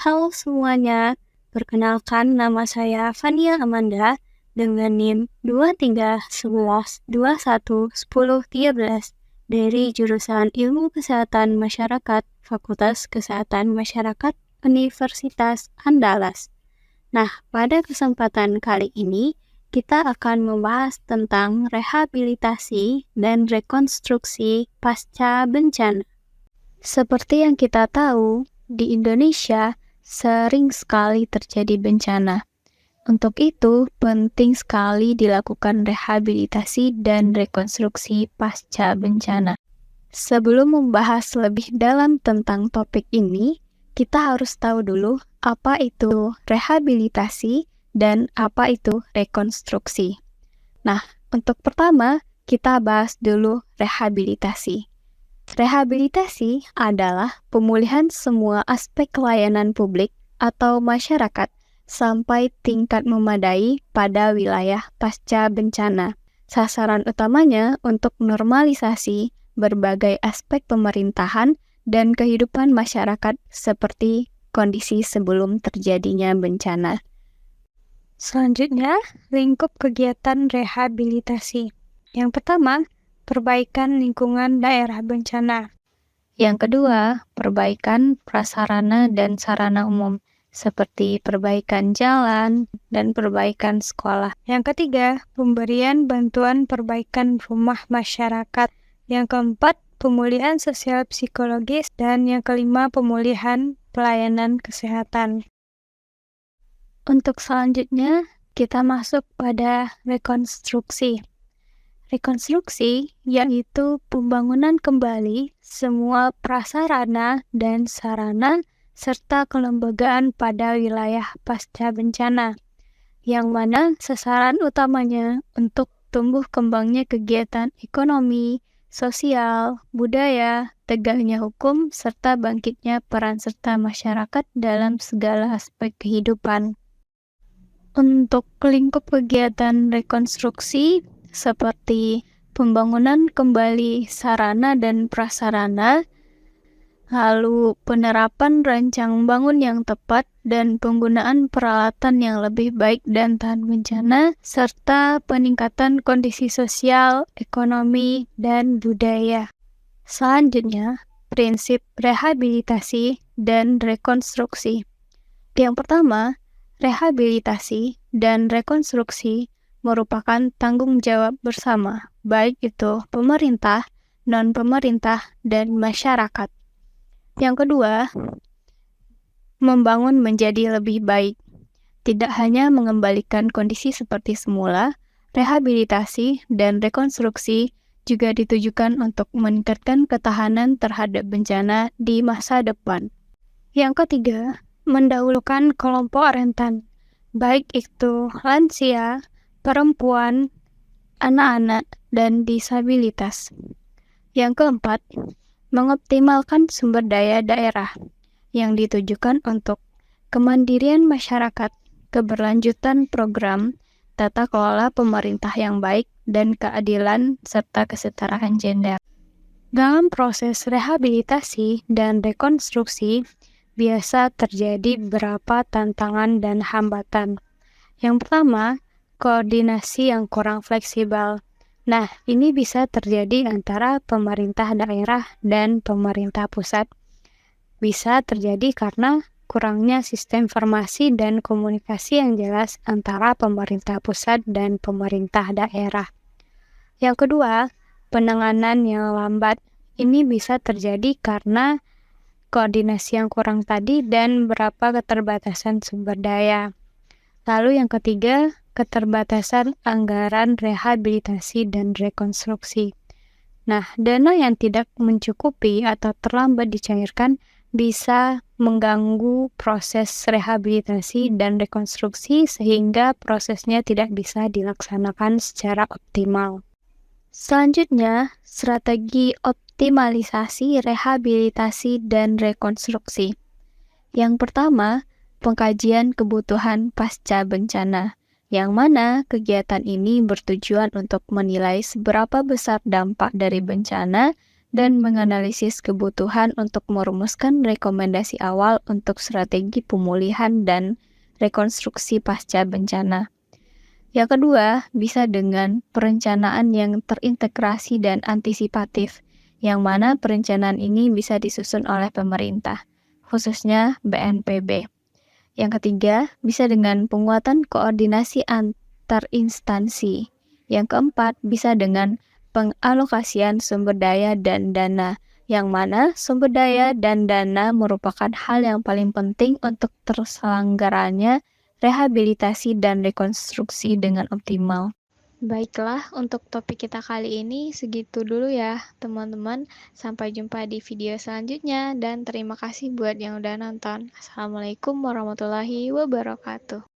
Halo semuanya, perkenalkan nama saya Fania Amanda dengan NIM 2311211013 dari jurusan Ilmu Kesehatan Masyarakat Fakultas Kesehatan Masyarakat Universitas Andalas. Nah, pada kesempatan kali ini kita akan membahas tentang rehabilitasi dan rekonstruksi pasca bencana. Seperti yang kita tahu, di Indonesia sering sekali terjadi bencana. Untuk itu, penting sekali dilakukan rehabilitasi dan rekonstruksi pasca bencana. Sebelum membahas lebih dalam tentang topik ini, kita harus tahu dulu apa itu rehabilitasi dan apa itu rekonstruksi. Nah, untuk pertama, kita bahas dulu rehabilitasi. Rehabilitasi adalah pemulihan semua aspek layanan publik atau masyarakat sampai tingkat memadai pada wilayah pasca bencana. Sasaran utamanya untuk normalisasi berbagai aspek pemerintahan dan kehidupan masyarakat seperti kondisi sebelum terjadinya bencana. Selanjutnya, lingkup kegiatan rehabilitasi. Yang pertama, perbaikan lingkungan daerah bencana. Yang kedua, perbaikan prasarana dan sarana umum, seperti perbaikan jalan dan perbaikan sekolah. Yang ketiga, pemberian bantuan perbaikan rumah masyarakat. Yang keempat, pemulihan sosial psikologis. Dan yang kelima, pemulihan pelayanan kesehatan. Untuk selanjutnya, kita masuk pada rekonstruksi. Rekonstruksi yaitu pembangunan kembali semua prasarana dan sarana serta kelembagaan pada wilayah pasca bencana, yang mana sasaran utamanya untuk tumbuh kembangnya kegiatan ekonomi, sosial, budaya, tegaknya hukum, serta bangkitnya peran serta masyarakat dalam segala aspek kehidupan. Untuk lingkup kegiatan rekonstruksi, seperti pembangunan kembali sarana dan prasarana, lalu penerapan rancang bangun yang tepat dan penggunaan peralatan yang lebih baik dan tahan bencana, serta peningkatan kondisi sosial, ekonomi, dan budaya. Selanjutnya, prinsip rehabilitasi dan rekonstruksi. Yang pertama, rehabilitasi dan rekonstruksi merupakan tanggung jawab bersama, baik itu pemerintah, non-pemerintah, dan masyarakat. Yang kedua, membangun menjadi lebih baik. Tidak hanya mengembalikan kondisi seperti semula, rehabilitasi dan rekonstruksi juga ditujukan untuk meningkatkan ketahanan terhadap bencana di masa depan. Yang ketiga, mendahulukan kelompok rentan, baik itu lansia, perempuan, anak-anak, dan disabilitas. Yang keempat, mengoptimalkan sumber daya daerah yang ditujukan untuk kemandirian masyarakat, keberlanjutan program, tata kelola pemerintah yang baik, dan keadilan serta kesetaraan gender. Dalam proses rehabilitasi dan rekonstruksi, biasa terjadi beberapa tantangan dan hambatan. Yang pertama, koordinasi yang kurang fleksibel. Nah, ini bisa terjadi antara pemerintah daerah dan pemerintah pusat. Bisa terjadi karena kurangnya sistem informasi dan komunikasi yang jelas antara pemerintah pusat dan pemerintah daerah. Yang kedua, penanganan yang lambat. Ini bisa terjadi karena koordinasi yang kurang tadi dan beberapa keterbatasan sumber daya. Lalu yang ketiga, keterbatasan anggaran rehabilitasi dan rekonstruksi. Nah, dana yang tidak mencukupi atau terlambat dicairkan bisa mengganggu proses rehabilitasi dan rekonstruksi sehingga prosesnya tidak bisa dilaksanakan secara optimal. Selanjutnya, strategi optimalisasi rehabilitasi dan rekonstruksi. Yang pertama, pengkajian kebutuhan pasca bencana, yang mana kegiatan ini bertujuan untuk menilai seberapa besar dampak dari bencana dan menganalisis kebutuhan untuk merumuskan rekomendasi awal untuk strategi pemulihan dan rekonstruksi pasca bencana. Yang kedua, bisa dengan perencanaan yang terintegrasi dan antisipatif, yang mana perencanaan ini bisa disusun oleh pemerintah, khususnya BNPB. Yang ketiga, bisa dengan penguatan koordinasi antar instansi. Yang keempat, bisa dengan pengalokasian sumber daya dan dana, yang mana sumber daya dan dana merupakan hal yang paling penting untuk terselenggaranya rehabilitasi dan rekonstruksi dengan optimal. Baiklah, untuk topik kita kali ini segitu dulu ya, teman-teman. Sampai jumpa di video selanjutnya, dan terima kasih buat yang udah nonton. Assalamualaikum warahmatullahi wabarakatuh.